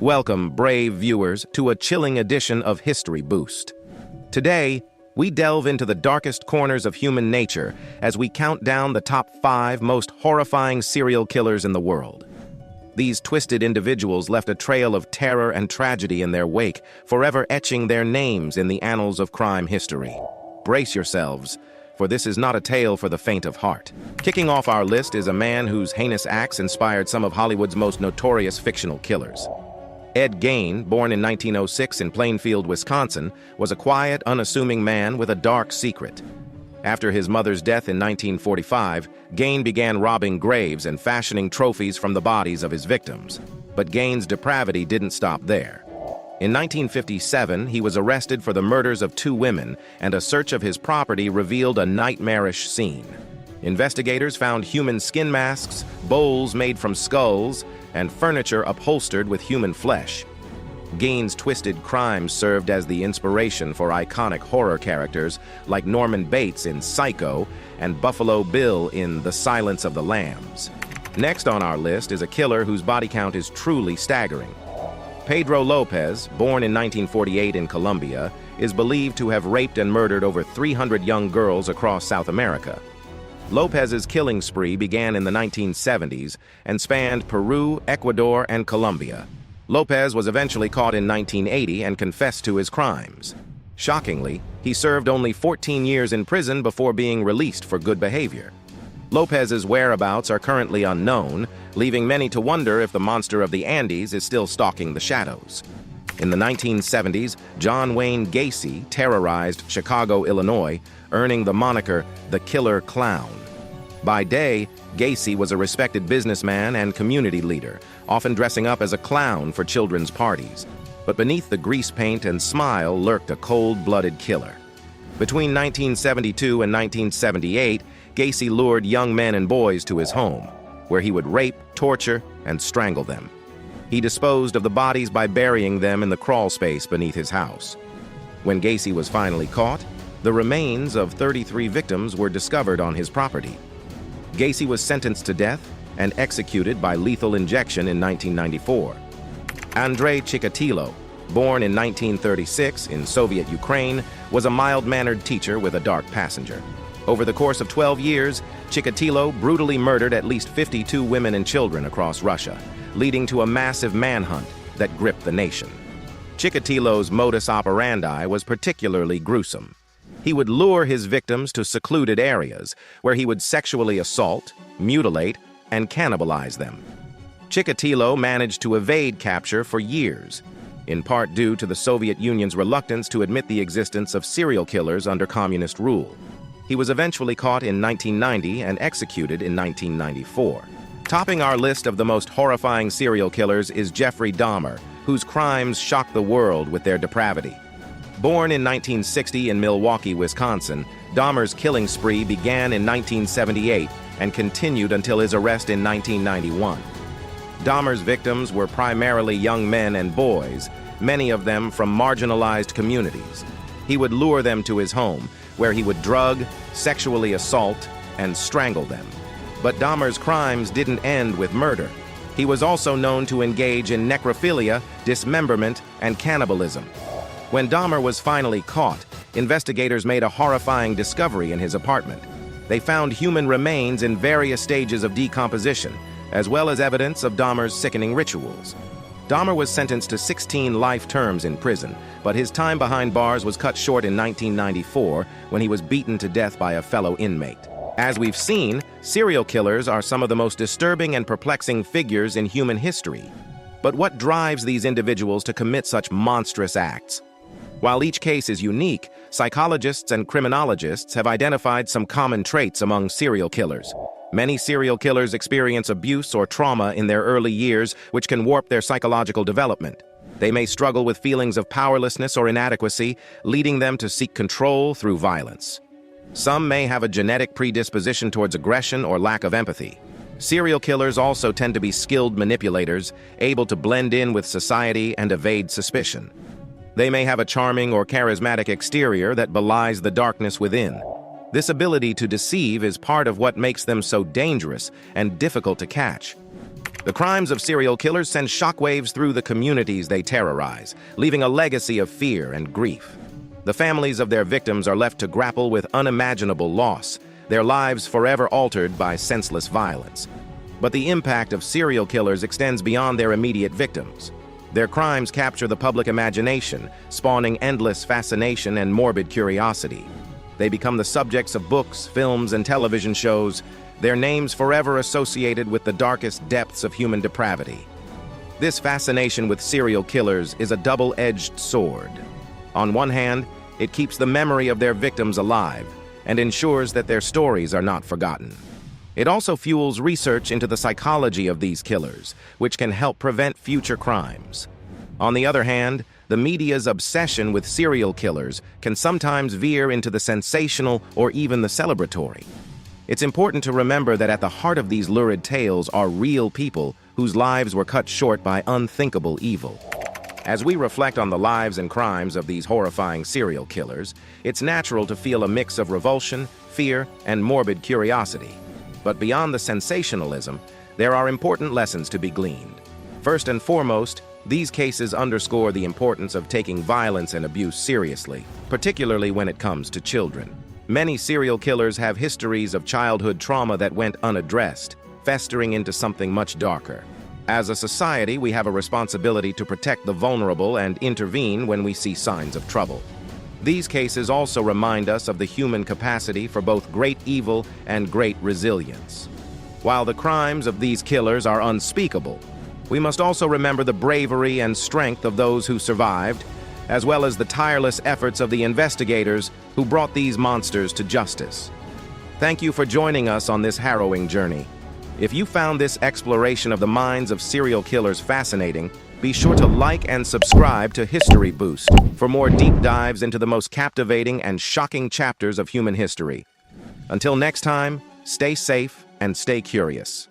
Welcome, brave viewers, to a chilling edition of History Boost. Today, we delve into the darkest corners of human nature as we count down the top 5 most horrifying serial killers in the world. These twisted individuals left a trail of terror and tragedy in their wake, forever etching their names in the annals of crime history. Brace yourselves, for this is not a tale for the faint of heart. Kicking off our list is a man whose heinous acts inspired some of Hollywood's most notorious fictional killers. Ed Gein, born in 1906 in Plainfield, Wisconsin, was a quiet, unassuming man with a dark secret. After his mother's death in 1945, Gein began robbing graves and fashioning trophies from the bodies of his victims. But Gein's depravity didn't stop there. In 1957, he was arrested for the murders of 2 women, and a search of his property revealed a nightmarish scene. Investigators found human skin masks, bowls made from skulls, and furniture upholstered with human flesh. Gein's twisted crimes served as the inspiration for iconic horror characters like Norman Bates in Psycho and Buffalo Bill in The Silence of the Lambs. Next on our list is a killer whose body count is truly staggering. Pedro Lopez, born in 1948 in Colombia, is believed to have raped and murdered over 300 young girls across South America. Lopez's killing spree began in the 1970s and spanned Peru, Ecuador, and Colombia. Lopez was eventually caught in 1980 and confessed to his crimes. Shockingly, he served only 14 years in prison before being released for good behavior. Lopez's whereabouts are currently unknown, leaving many to wonder if the monster of the Andes is still stalking the shadows. In the 1970s, John Wayne Gacy terrorized Chicago, Illinois, earning the moniker the Killer Clown. By day, Gacy was a respected businessman and community leader, often dressing up as a clown for children's parties. But beneath the grease paint and smile lurked a cold-blooded killer. Between 1972 and 1978, Gacy lured young men and boys to his home, where he would rape, torture, and strangle them. He disposed of the bodies by burying them in the crawl space beneath his house. When Gacy was finally caught, the remains of 33 victims were discovered on his property. Gacy was sentenced to death and executed by lethal injection in 1994. Andrei Chikatilo, born in 1936 in Soviet Ukraine, was a mild-mannered teacher with a dark passenger. Over the course of 12 years, Chikatilo brutally murdered at least 52 women and children across Russia, leading to a massive manhunt that gripped the nation. Chikatilo's modus operandi was particularly gruesome. He would lure his victims to secluded areas, where he would sexually assault, mutilate, and cannibalize them. Chikatilo managed to evade capture for years, in part due to the Soviet Union's reluctance to admit the existence of serial killers under communist rule. He was eventually caught in 1990 and executed in 1994. Topping our list of the most horrifying serial killers is Jeffrey Dahmer, whose crimes shocked the world with their depravity. Born in 1960 in Milwaukee, Wisconsin, Dahmer's killing spree began in 1978 and continued until his arrest in 1991. Dahmer's victims were primarily young men and boys, many of them from marginalized communities. He would lure them to his home, where he would drug, sexually assault, and strangle them. But Dahmer's crimes didn't end with murder. He was also known to engage in necrophilia, dismemberment, and cannibalism. When Dahmer was finally caught, investigators made a horrifying discovery in his apartment. They found human remains in various stages of decomposition, as well as evidence of Dahmer's sickening rituals. Dahmer was sentenced to 16 life terms in prison, but his time behind bars was cut short in 1994 when he was beaten to death by a fellow inmate. As we've seen, serial killers are some of the most disturbing and perplexing figures in human history. But what drives these individuals to commit such monstrous acts? While each case is unique, psychologists and criminologists have identified some common traits among serial killers. Many serial killers experience abuse or trauma in their early years, which can warp their psychological development. They may struggle with feelings of powerlessness or inadequacy, leading them to seek control through violence. Some may have a genetic predisposition towards aggression or lack of empathy. Serial killers also tend to be skilled manipulators, able to blend in with society and evade suspicion. They may have a charming or charismatic exterior that belies the darkness within. This ability to deceive is part of what makes them so dangerous and difficult to catch. The crimes of serial killers send shockwaves through the communities they terrorize, leaving a legacy of fear and grief. The families of their victims are left to grapple with unimaginable loss, their lives forever altered by senseless violence. But the impact of serial killers extends beyond their immediate victims. Their crimes capture the public imagination, spawning endless fascination and morbid curiosity. They become the subjects of books, films, and television shows, their names forever associated with the darkest depths of human depravity. This fascination with serial killers is a double-edged sword. On one hand, it keeps the memory of their victims alive and ensures that their stories are not forgotten. It also fuels research into the psychology of these killers, which can help prevent future crimes. On the other hand, the media's obsession with serial killers can sometimes veer into the sensational or even the celebratory. It's important to remember that at the heart of these lurid tales are real people whose lives were cut short by unthinkable evil. As we reflect on the lives and crimes of these horrifying serial killers, it's natural to feel a mix of revulsion, fear, and morbid curiosity. But beyond the sensationalism, there are important lessons to be gleaned. First and foremost, these cases underscore the importance of taking violence and abuse seriously, particularly when it comes to children. Many serial killers have histories of childhood trauma that went unaddressed, festering into something much darker. As a society, we have a responsibility to protect the vulnerable and intervene when we see signs of trouble. These cases also remind us of the human capacity for both great evil and great resilience. While the crimes of these killers are unspeakable, we must also remember the bravery and strength of those who survived, as well as the tireless efforts of the investigators who brought these monsters to justice. Thank you for joining us on this harrowing journey. If you found this exploration of the minds of serial killers fascinating, be sure to like and subscribe to History Boost for more deep dives into the most captivating and shocking chapters of human history. Until next time, stay safe and stay curious.